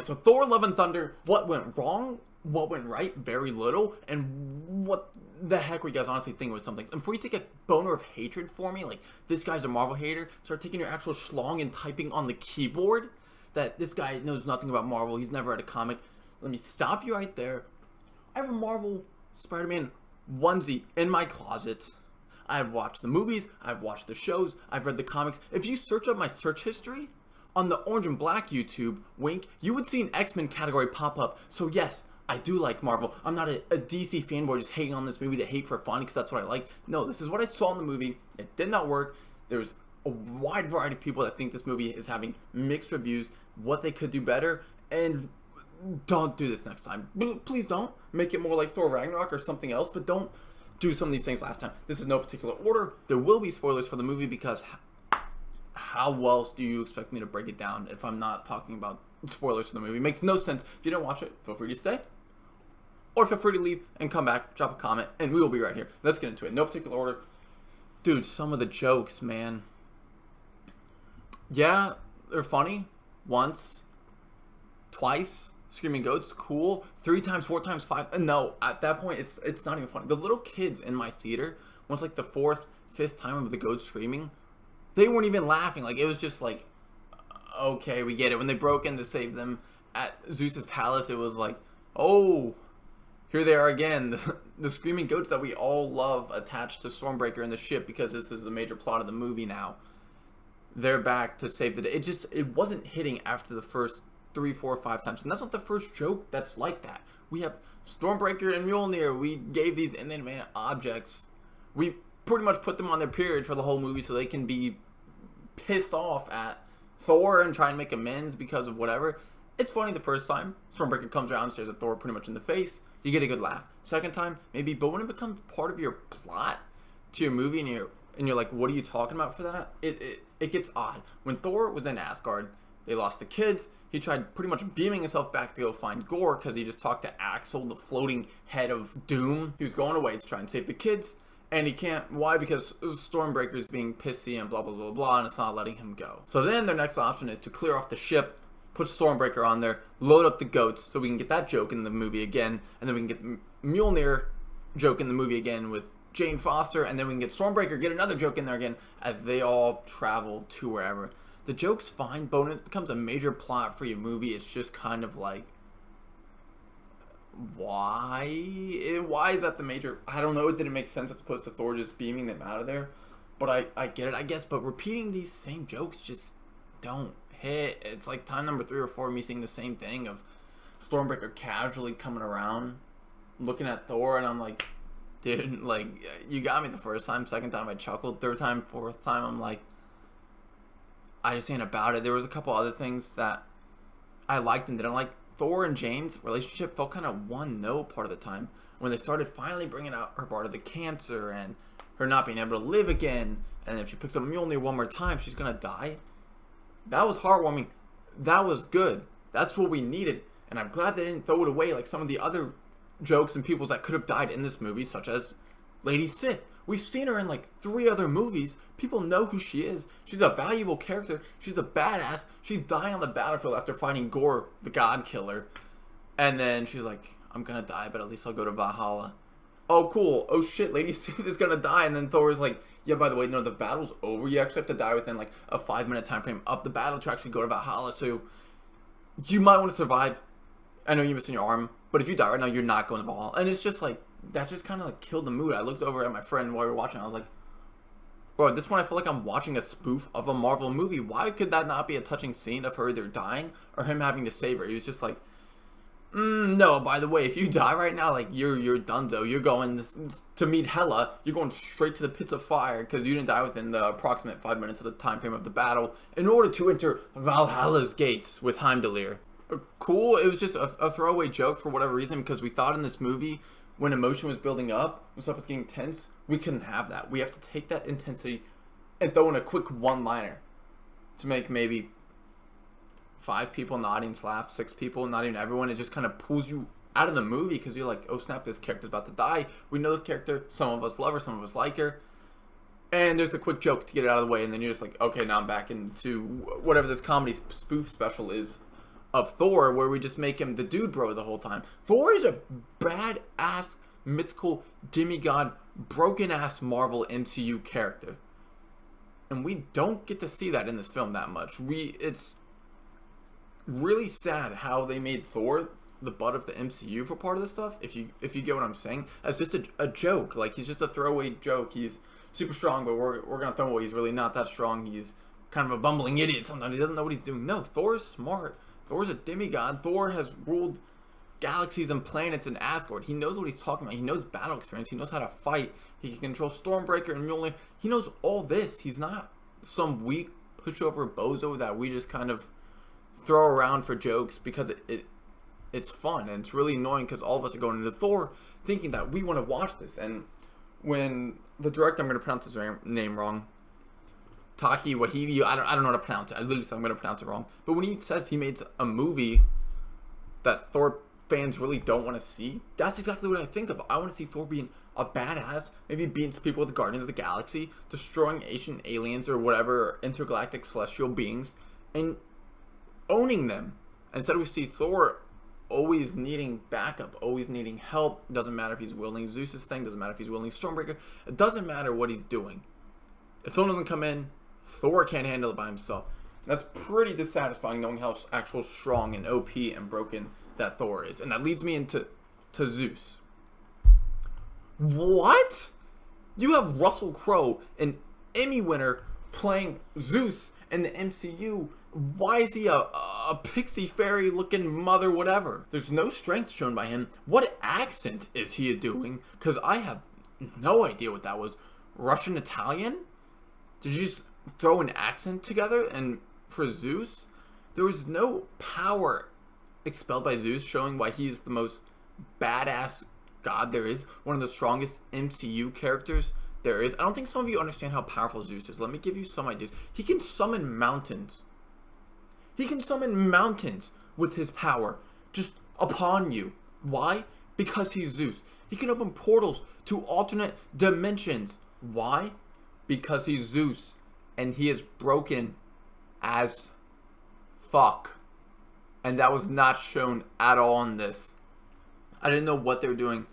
Alright, so Thor Love and Thunder, what went wrong, what went right, very little, and what the heck were you guys honestly thinking with some things? And before you take a boner of hatred for me, like, this guy's a Marvel hater, start taking your actual schlong and typing on the keyboard, that this guy knows nothing about Marvel, he's never read a comic. Let me stop you right there. I have a Marvel Spider-Man onesie in my closet. I've watched the movies, I've watched the shows, I've read the comics. If you search up my search history on the Orange and Black YouTube, wink, you would see an X-Men category pop up. So yes, I do like Marvel. I'm not a DC fanboy just hating on this movie to hate for fun because that's what I like. No, this is what I saw in the movie. It did not work. There's a wide variety of people that think this movie is having mixed reviews, what they could do better, and don't do this next time. Please don't. Make it more like Thor Ragnarok or something else, but don't do some of these things last time. This is no particular order. There will be spoilers for the movie because how else do you expect me to break it down if I'm not talking about spoilers for the movie? It makes no sense. If you don't watch it, feel free to stay. Or feel free to leave and come back, drop a comment, and we will be right here. Let's get into it. No particular order. Dude, some of the jokes, man. Yeah, they're funny. Once. Twice. Screaming goats, cool. 3 times, 4 times, 5. No, at that point, it's not even funny. The little kids in my theater, once like the 4th, 5th time of the goats screaming, they weren't even laughing. Like, it was just like, okay, we get it. When they broke in to save them at Zeus's palace, it was like, oh, here they are again. The screaming goats that we all love attached to Stormbreaker and the ship, because this is the major plot of the movie now. They're back to save the day. It wasn't hitting after the first 3, 4, 5 times. And that's not the first joke that's like that. We have Stormbreaker and Mjolnir. We gave these inanimate objects. We pretty much put them on their period for the whole movie so they can be pissed off at Thor and try and make amends because of whatever. It's funny the first time. Stormbreaker comes around and stares at Thor pretty much in the face. You get a good laugh. Second time, maybe, but when it becomes part of your plot to your movie and you're like, what are you talking about for that? It gets odd. When Thor was in Asgard, they lost the kids. He tried pretty much beaming himself back to go find Gore because he just talked to Axel, the floating head of doom. He was going away to try and save the kids. And he can't. Why? Because Stormbreaker's being pissy and blah, blah, blah, blah, and it's not letting him go. So then their next option is to clear off the ship, put Stormbreaker on there, load up the goats so we can get that joke in the movie again, and then we can get the Mjolnir joke in the movie again with Jane Foster, and then we can get Stormbreaker, get another joke in there again as they all travel to wherever. The joke's fine, but when it becomes a major plot for your movie, it's just kind of like, why is that the major? I don't know. It didn't make sense as opposed to Thor just beaming them out of there, but I get it, I guess. But repeating these same jokes just don't hit. It's like time number 3 or 4 of me seeing the same thing of Stormbreaker casually coming around looking at Thor, and I'm like, dude, like, you got me the first time. Second time I chuckled. Third time, fourth time I'm like, I just ain't about it. There was a couple other things that I liked and didn't like. Thor and Jane's relationship felt kind of one note part of the time. When they started finally bringing out her part of the cancer and her not being able to live again, and if she picks up Mjolnir one more time, she's gonna die. That was heartwarming. That was good. That's what we needed. And I'm glad they didn't throw it away like some of the other jokes and peoples that could have died in this movie, such as Lady Sith. We've seen her in like 3 other movies. People know who she is. She's a valuable character. She's a badass. She's dying on the battlefield after fighting Gore, the God Killer. And then she's like, I'm gonna die, but at least I'll go to Valhalla. Oh, cool. Oh, shit, Lady Sith is gonna die. And then Thor's like, yeah, by the way, no, the battle's over. You actually have to die within like a 5-minute time frame of the battle to actually go to Valhalla. So you might want to survive. I know you're missing your arm, but if you die right now, you're not going to Valhalla. And it's just like, that just kind of like killed the mood. I looked over at my friend while we were watching. I was like, bro, at this point I feel like I'm watching a spoof of a Marvel movie. Why could that not be a touching scene of her either dying or him having to save her? He was just like, no, by the way, if you die right now, like, you're donezo. You're going to meet Hela. You're going straight to the pits of fire because you didn't die within the approximate 5 minutes of the time frame of the battle in order to enter Valhalla's gates with Heimdallr. Cool. It was just a throwaway joke for whatever reason, because we thought in this movie, when emotion was building up, when stuff was getting tense, we couldn't have that. We have to take that intensity and throw in a quick one-liner to make maybe 5 people in the audience laugh, 6 people, not even everyone. It just kind of pulls you out of the movie because you're like, oh snap, this character's about to die. We know this character. Some of us love her, some of us like her. And there's the quick joke to get it out of the way, and then you're just like, okay, now I'm back into whatever this comedy spoof special is of Thor, where we just make him the dude bro the whole time. Thor is a badass mythical demigod, broken ass Marvel MCU character, and we don't get to see that in this film that much. It's really sad how they made Thor the butt of the MCU for part of this stuff. If you get what I'm saying, as just a joke. Like, he's just a throwaway joke. He's super strong, but we're gonna throw away. He's really not that strong. He's kind of a bumbling idiot sometimes. He doesn't know what he's doing. No, Thor's smart. Thor's a demigod. Thor has ruled galaxies and planets in Asgard. He knows what he's talking about. He knows battle experience. He knows how to fight. He can control Stormbreaker and Mjolnir. He knows all this. He's not some weak pushover bozo that we just kind of throw around for jokes because it's fun. And it's really annoying because all of us are going into Thor thinking that we want to watch this. And when the director, I'm going to pronounce his name wrong, Taki Wahidi, I don't know how to pronounce it. I literally said I'm going to pronounce it wrong. But when he says he made a movie that Thor fans really don't want to see, that's exactly what I think of. I want to see Thor being a badass, maybe beating some people with the Guardians of the Galaxy, destroying ancient aliens or whatever, intergalactic celestial beings, and owning them. Instead we see Thor always needing backup, always needing help. It doesn't matter if he's wielding Zeus's thing, doesn't matter if he's wielding Stormbreaker, it doesn't matter what he's doing. If someone doesn't come in, Thor can't handle it by himself. That's pretty dissatisfying, knowing how actual strong and OP and broken that Thor is. And that leads me into Zeus. What? You have Russell Crowe, an Emmy winner, playing Zeus in the MCU. Why is he a pixie fairy looking mother whatever? There's no strength shown by him. What accent is he doing? Because I have no idea what that was. Russian Italian? Did you just throw an accent together? And for Zeus, there was no power expelled by Zeus, showing why he is the most badass god there is, one of the strongest MCU characters there is. I don't think some of you understand how powerful Zeus is. Let me give you some ideas. He can summon mountains. He can summon mountains with his power just upon you. Why? Because he's Zeus. He can open portals to alternate dimensions. Why? Because he's Zeus, and he is broken as fuck. And that was not shown at all in this. I didn't know what they were doing.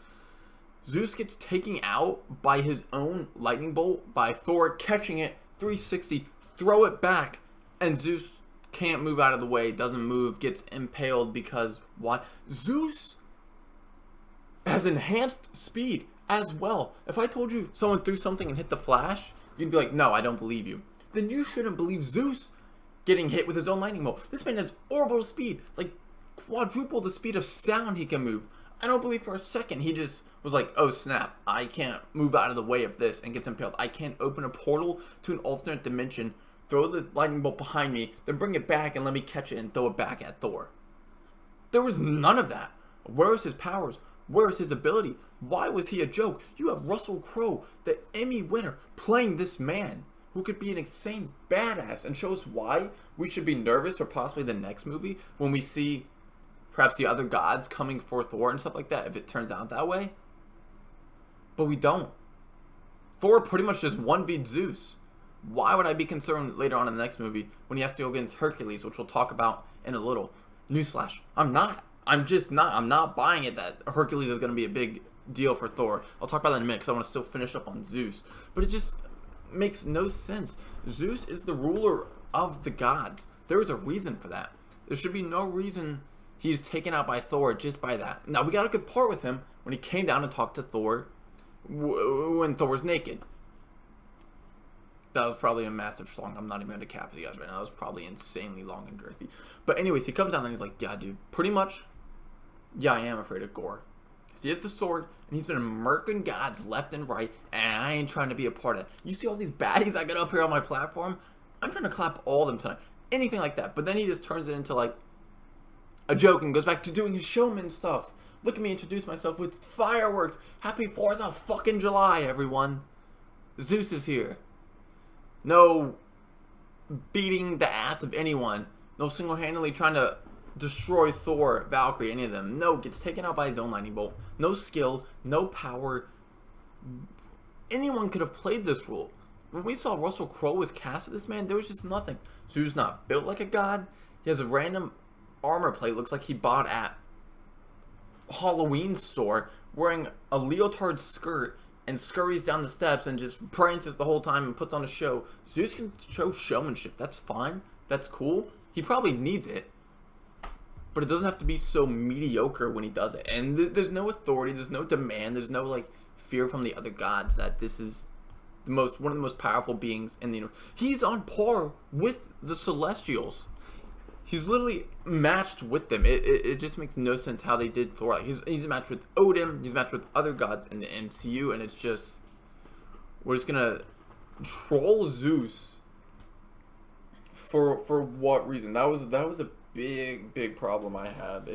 Zeus gets taken out by his own lightning bolt, by Thor catching it, 360, throw it back, and Zeus can't move out of the way, doesn't move, gets impaled because what? Zeus has enhanced speed as well. If I told you someone threw something and hit the Flash, you'd be like, no, I don't believe you. Then you shouldn't believe Zeus getting hit with his own lightning bolt. This man has orbital speed, like quadruple the speed of sound he can move. I don't believe for a second he just was like, oh snap, I can't move out of the way of this and gets impaled. I can't open a portal to an alternate dimension, throw the lightning bolt behind me, then bring it back and let me catch it and throw it back at Thor. There was none of that. Where is his powers? Where is his ability? Why was he a joke? You have Russell Crowe, the Emmy winner, playing this man who could be an insane badass, and show us why we should be nervous for possibly the next movie when we see perhaps the other gods coming for Thor and stuff like that, if it turns out that way. But we don't. Thor pretty much just 1v'd Zeus. Why would I be concerned later on in the next movie when he has to go against Hercules, which we'll talk about in a little? Newsflash, I'm not. I'm just not. I'm not buying it that Hercules is going to be a big deal for Thor. I'll talk about that in a minute because I want to still finish up on Zeus. But it just makes no sense. Zeus is the ruler of the gods. There is a reason for that. There should be no reason he's taken out by Thor just by that. Now, we got a good part with him when he came down and talked to Thor when Thor was naked. That was probably a massive song. I'm not even going to cap with you guys right now. That was probably insanely long and girthy. But anyways, he comes down and he's like, yeah, dude, pretty much, yeah, I am afraid of Gore. Because he has the sword, and he's been murking gods left and right, and I ain't trying to be a part of it. You see all these baddies I got up here on my platform? I'm trying to clap all of them tonight. Anything like that. But then he just turns it into, like, a joke and goes back to doing his showman stuff. Look at me introduce myself with fireworks. Happy 4th of fucking July, everyone. Zeus is here. No beating the ass of anyone. No single-handedly trying to destroy Thor, Valkyrie, any of them. No, gets taken out by his own lightning bolt. No skill, no power. Anyone could have played this role. When we saw Russell Crowe was cast as this man, there was just nothing. Zeus not built like a god. He has a random armor plate looks like he bought at Halloween store, wearing a leotard skirt and scurries down the steps and just prances the whole time and puts on a show. Zeus can show showmanship. That's fine. That's cool. He probably needs it. But it doesn't have to be so mediocre when he does it. And there's no authority. There's no demand. There's no, like, fear from the other gods that this is one of the most powerful beings in the universe. He's on par with the Celestials. He's literally matched with them. It just makes no sense how they did Thor. Like, he's matched with Odin. He's matched with other gods in the MCU, and it's just, we're just gonna troll Zeus for what reason? That was a big problem I had.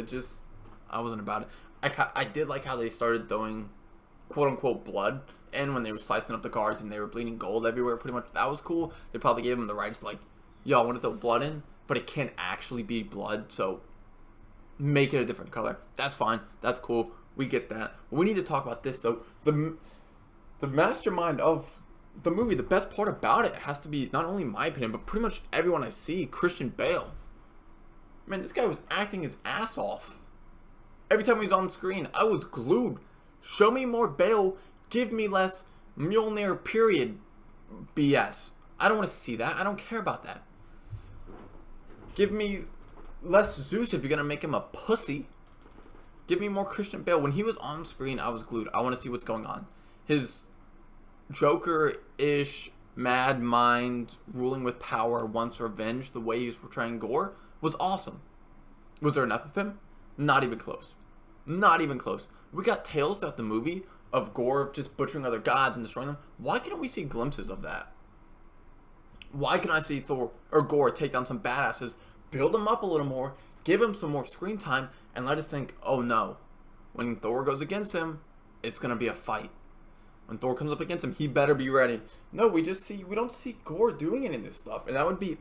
I wasn't about it. I did like how they started throwing quote unquote blood, and when they were slicing up the cards and they were bleeding gold everywhere, pretty much. That was cool. They probably gave them the rights, like, yo, I want to throw blood in, but it can't actually be blood, so make it a different color. That's fine. That's cool. We get that. We need to talk about this, though. The mastermind of the movie, the best part about it has to be, not only my opinion, but pretty much everyone I see, Christian Bale. Man, this guy was acting his ass off. Every time he was on screen, I was glued. Show me more Bale. Give me less Mjolnir, period, BS. I don't want to see that. I don't care about that. Give me less Zeus if you're going to make him a pussy. Give me more Christian Bale. When he was on screen, I was glued. I want to see what's going on. His Joker-ish, mad mind, ruling with power, wants revenge, the way he was portraying Gore, was awesome. Was there enough of him? Not even close. Not even close. We got tales throughout the movie of Gore just butchering other gods and destroying them. Why can't we see glimpses of that? Why can I see Thor or Gore take down some badasses, build them up a little more, give him some more screen time, and let us think, oh no, when Thor goes against him, it's going to be a fight. When Thor comes up against him, he better be ready. No, we don't see Gore doing any of this stuff. And that would be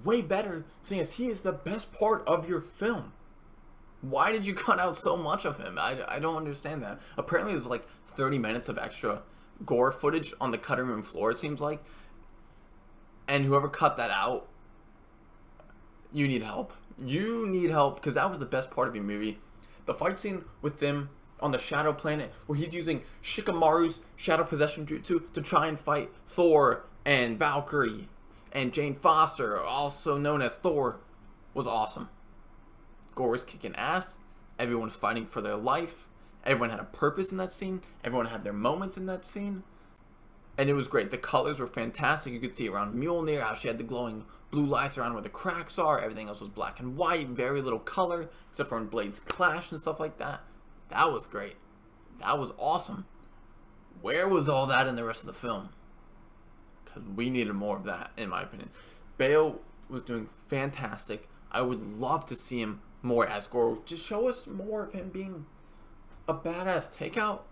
way better, seeing as he is the best part of your film. Why did you cut out so much of him? I don't understand that. Apparently there's like 30 minutes of extra Gore footage on the cutting room floor, it seems like. And whoever cut that out, you need help. You need help, because that was the best part of your movie. The fight scene with them on the Shadow Planet, where he's using Shikamaru's Shadow Possession Jutsu to try and fight Thor and Valkyrie and Jane Foster, also known as Thor, was awesome. Gore was kicking ass. Everyone was fighting for their life. Everyone had a purpose in that scene. Everyone had their moments in that scene. And it was great. The colors were fantastic. You could see around Mjolnir how she had the glowing blue lights around where the cracks are. Everything else was black and white. Very little color, except for when blades clash and stuff like that. That was great. That was awesome. Where was all that in the rest of the film? Because we needed more of that, in my opinion. Bale was doing fantastic. I would love to see him more as Gore. Just show us more of him being a badass. Take out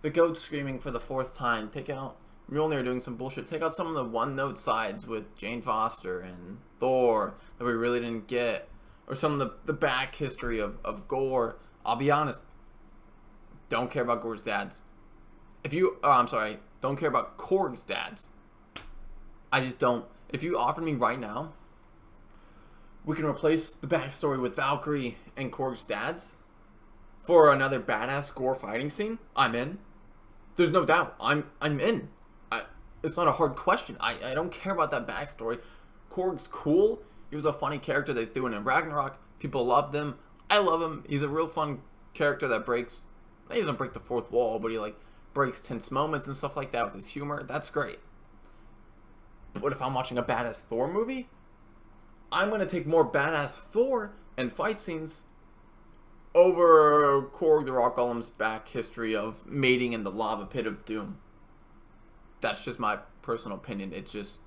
the goat screaming for the 4th time. Take out Mjolnir doing some bullshit. Take out some of the one-note sides with Jane Foster and Thor that we really didn't get. Or some of the back history of Gore. I'll be honest. Don't care about Gore's dads. Don't care about Korg's dads. I just don't. If you offered me right now, we can replace the backstory with Valkyrie and Korg's dads for another badass Gore fighting scene, I'm in. There's no doubt. I'm in. It's not a hard question. I don't care about that backstory. Korg's cool. He was a funny character they threw in Ragnarok. People loved him. I love him. He's a real fun character that breaks. He doesn't break the 4th wall, but he like breaks tense moments and stuff like that with his humor. That's great. But if I'm watching a badass Thor movie, I'm going to take more badass Thor and fight scenes over Korg the Rock Golem's back history of mating in the lava pit of doom. That's just my personal opinion. It's just,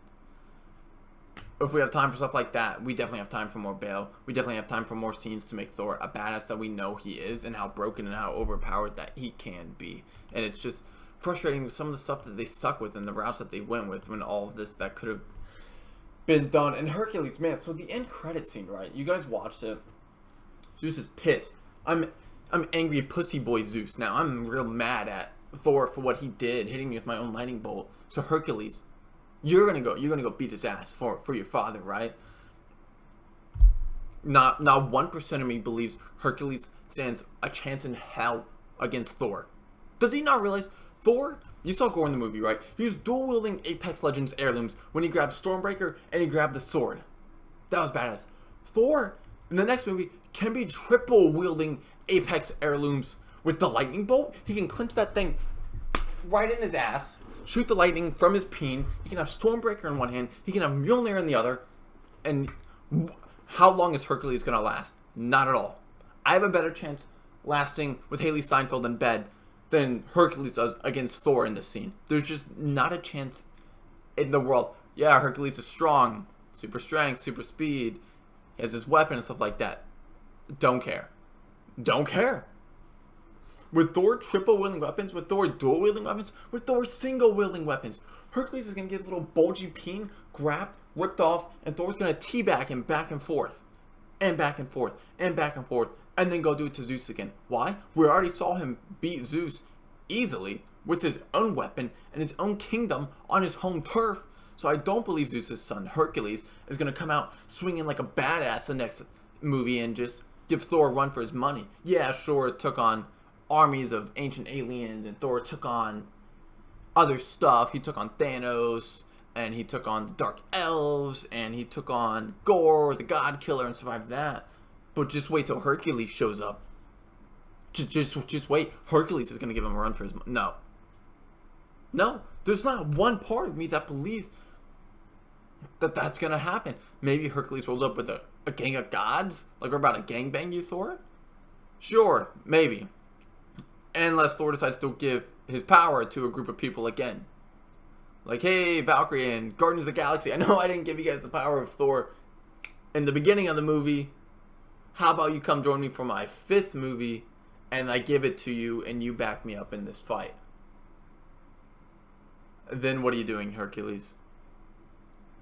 if we have time for stuff like that, we definitely have time for more Bale. We definitely have time for more scenes to make Thor a badass that we know he is, and how broken and how overpowered that he can be. And it's just frustrating with some of the stuff that they stuck with and the routes that they went with when all of this that could have been done. And Hercules, man, so the end credit scene, right? You guys watched it. Zeus is pissed. I'm angry pussy boy Zeus. Now I'm real mad at Thor for what he did, hitting me with my own lightning bolt. So Hercules, you're gonna go beat his ass for your father, right? Not 1% of me believes Hercules stands a chance in hell against Thor. Does he not realize Thor? You saw Gore in the movie, right? He was dual wielding Apex Legends heirlooms when he grabbed Stormbreaker and he grabbed the sword. That was badass. Thor in the next movie can be triple wielding Apex heirlooms with the lightning bolt. He can clinch that thing right in his ass, shoot the lightning from his peen. He can have Stormbreaker in one hand. He can have Mjolnir in the other. And how long is Hercules going to last? Not at all. I have a better chance lasting with Haley Steinfeld in bed than Hercules does against Thor in this scene. There's just not a chance in the world. Yeah, Hercules is strong. Super strength, super speed. He has his weapon and stuff like that. Don't care. Don't care. With Thor triple wielding weapons, with Thor dual wielding weapons, with Thor single wielding weapons, Hercules is going to get his little bulgy peen grabbed, ripped off, and Thor's going to teabag him back and forth. And back and forth. And back and forth. And then go do it to Zeus again. Why? We already saw him beat Zeus easily with his own weapon and his own kingdom on his home turf. So I don't believe Zeus' son, Hercules, is going to come out swinging like a badass the next movie and just give Thor a run for his money. Yeah, sure, it took on armies of ancient aliens, and Thor took on other stuff. He took on Thanos, and he took on the Dark Elves, and he took on Gore, the God Killer, and survived that. But just wait till Hercules shows up. Just wait. Hercules is going to give him a run for his money. No. No. There's not one part of me that believes that that's going to happen. Maybe Hercules rolls up with a gang of gods? Like we're about to gangbang you, Thor? Sure. Maybe. Unless Thor decides to give his power to a group of people again. Like, hey, Valkyrie and Guardians of the Galaxy, I know I didn't give you guys the power of Thor in the beginning of the movie. How about you come join me for my 5th movie, and I give it to you, and you back me up in this fight? Then what are you doing, Hercules?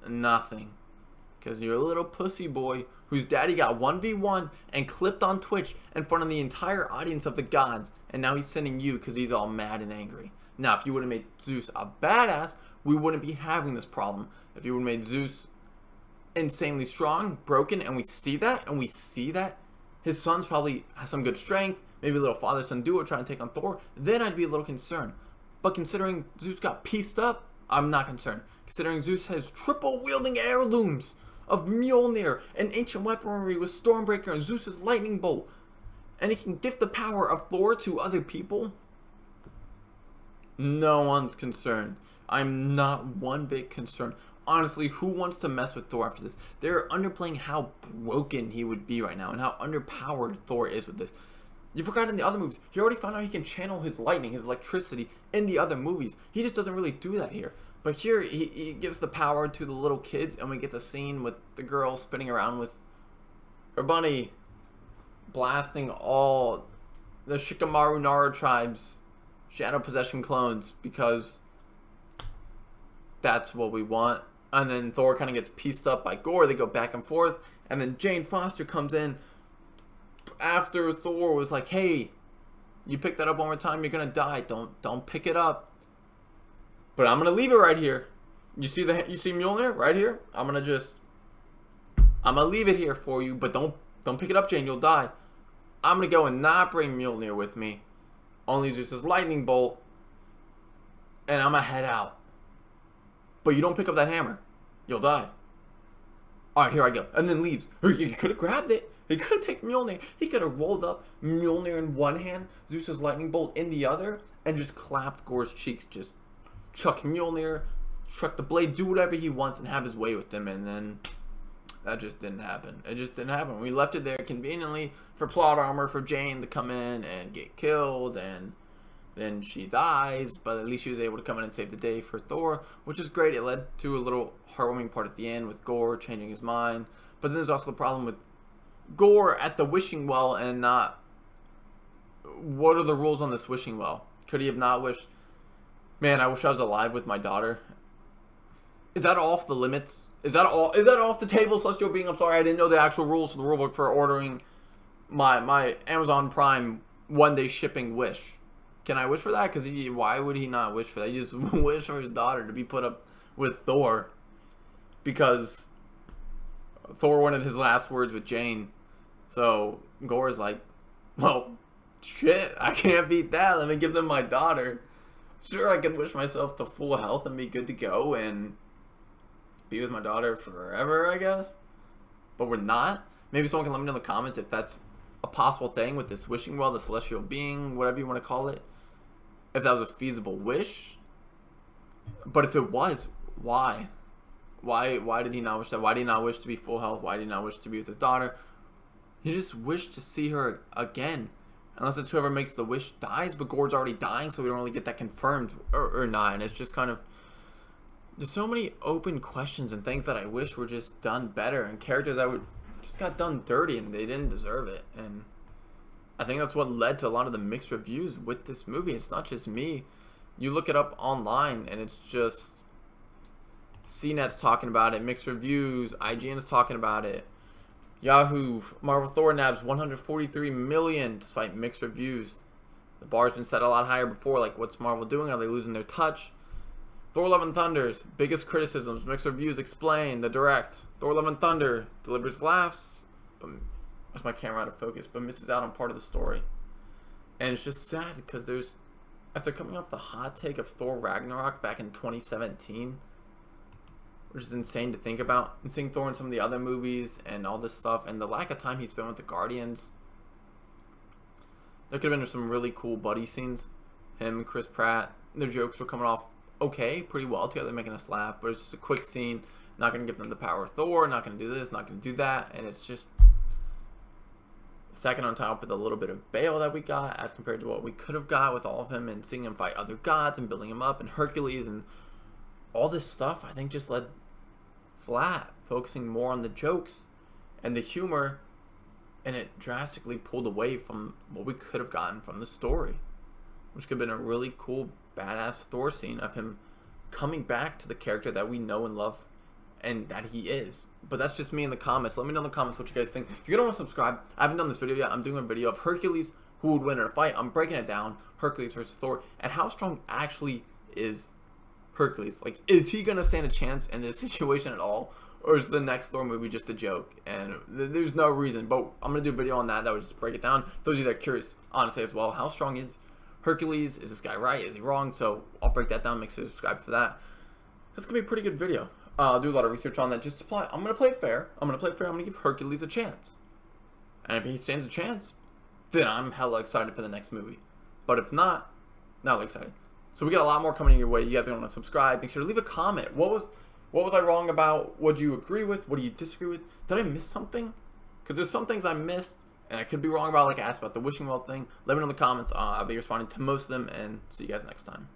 Nothing. Because you're a little pussy boy whose daddy got 1v1 and clipped on Twitch in front of the entire audience of the gods, and now he's sending you because he's all mad and angry. Now, if you would have made Zeus a badass, we wouldn't be having this problem. If you would have made Zeus insanely strong, broken, and we see that his sons probably has some good strength, maybe a little father-son duo trying to take on Thor, then I'd be a little concerned. But considering Zeus got pieced up, I'm not concerned. Considering Zeus has triple wielding heirlooms of Mjolnir and ancient weaponry with Stormbreaker and Zeus' lightning bolt, and he can gift the power of Thor to other people, no one's concerned. I'm not one bit concerned. Honestly, who wants to mess with Thor after this? They're underplaying how broken he would be right now and how underpowered Thor is with this. You forgot in the other movies, he already found out he can channel his lightning, his electricity in the other movies. He just doesn't really do that here. But here, he gives the power to the little kids, and we get the scene with the girl spinning around with her bunny, blasting all the Shikamaru Nara tribe's Shadow Possession clones, because that's what we want. And then Thor kind of gets pieced up by Gore. They go back and forth, and then Jane Foster comes in after Thor was like, hey, you pick that up one more time, you're gonna die. Don't pick it up. But I'm gonna leave it right here. You see Mjolnir right here? I'm gonna leave it here for you, but don't pick it up, Jane, you'll die. I'm gonna go and not bring Mjolnir with me. Only Zeus' lightning bolt. And I'm gonna head out. But you don't pick up that hammer, you'll die. Alright, here I go. And then leaves. He could have grabbed it. He could have taken Mjolnir. He could have rolled up Mjolnir in one hand, Zeus' lightning bolt in the other, and just clapped Gore's cheeks. Just chuck Mjolnir, chuck the blade, do whatever he wants, and have his way with them. And then that just didn't happen. It just didn't happen. We left it there conveniently for plot armor for Jane to come in and get killed, and then she dies, but at least she was able to come in and save the day for Thor, which is great. It led to a little heartwarming part at the end with Gore changing his mind. But then there's also the problem with Gore at the wishing well and not... What are the rules on this wishing well? Could he have not wished? Man, I wish I was alive with my daughter. Is that off the limits? Is that off the table, Celestial Being? I'm sorry, I didn't know the actual rules for the rulebook for ordering my Amazon Prime one-day shipping wish. Can I wish for that? Because why would he not wish for that? He just wish for his daughter to be put up with Thor. Because Thor wanted his last words with Jane. So Gore's like, well, shit, I can't beat that. Let me give them my daughter. Sure, I could wish myself to full health and be good to go and be with my daughter forever, I guess. But we're not. Maybe someone can let me know in the comments if that's a possible thing with this wishing well, the celestial being, whatever you want to call it. If that was a feasible wish. But if it was, why? Why did he not wish that? Why did he not wish to be full health? Why did he not wish to be with his daughter? He just wished to see her again. Unless it's whoever makes the wish dies, but Gore's already dying, so we don't really get that confirmed or not. And it's just kind of, there's so many open questions and things that I wish were just done better, and characters that would just got done dirty and they didn't deserve it. And I think that's what led to a lot of the mixed reviews with this movie. It's not just me. You look it up online and it's just CNET's talking about it, mixed reviews, IGN's talking about it. Yahoo, Marvel Thor nabs 143 million despite mixed reviews. The bar's been set a lot higher before, like what's Marvel doing? Are they losing their touch? Thor Love and Thunder's biggest criticisms, mixed reviews explain, the direct. Thor Love and Thunder delivers laughs, but there's my camera out of focus, but misses out on part of the story. And it's just sad because there's, after coming off the hot take of Thor Ragnarok back in 2017, which is insane to think about, and seeing Thor in some of the other movies and all this stuff, and the lack of time he spent with the Guardians, there could have been some really cool buddy scenes. Him and Chris Pratt, their jokes were coming off okay, pretty well together, making us laugh, but it's just a quick scene. Not going to give them the power of Thor, not going to do this, not going to do that, and it's just second on top with a little bit of Bale that we got as compared to what we could have got with all of him, and seeing him fight other gods and building him up, and Hercules and all this stuff. I think just led flat, focusing more on the jokes and the humor, and it drastically pulled away from what we could have gotten from the story, which could have been a really cool badass Thor scene of him coming back to the character that we know and love and that he is. But that's just me in the comments. Let me know in the comments what you guys think. If you don't want to subscribe, I haven't done this video yet. I'm doing a video of Hercules, who would win in a fight. I'm breaking it down, Hercules versus Thor, and how strong actually is Hercules. Like, is he gonna stand a chance in this situation at all, or is the next Thor movie just a joke? And there's no reason, but I'm gonna do a video on that would just break it down. Those of you that are curious, honestly, as well, how strong is Hercules? Is this guy right? Is he wrong? So I'll break that down. Make sure to subscribe for that. That's gonna be a pretty good video. I'll do a lot of research on that. Just to play, I'm gonna play fair. I'm gonna give Hercules a chance, and if he stands a chance, then I'm hella excited for the next movie. But if not, not excited. So we got a lot more coming your way. You guys are gonna want to subscribe. Make sure to leave a comment. What was I wrong about? What do you agree with? What do you disagree with? Did I miss something? Because there's some things I missed and I could be wrong about, like I asked about the wishing well thing. Let me know in the comments. I'll be responding to most of them, and see you guys next time.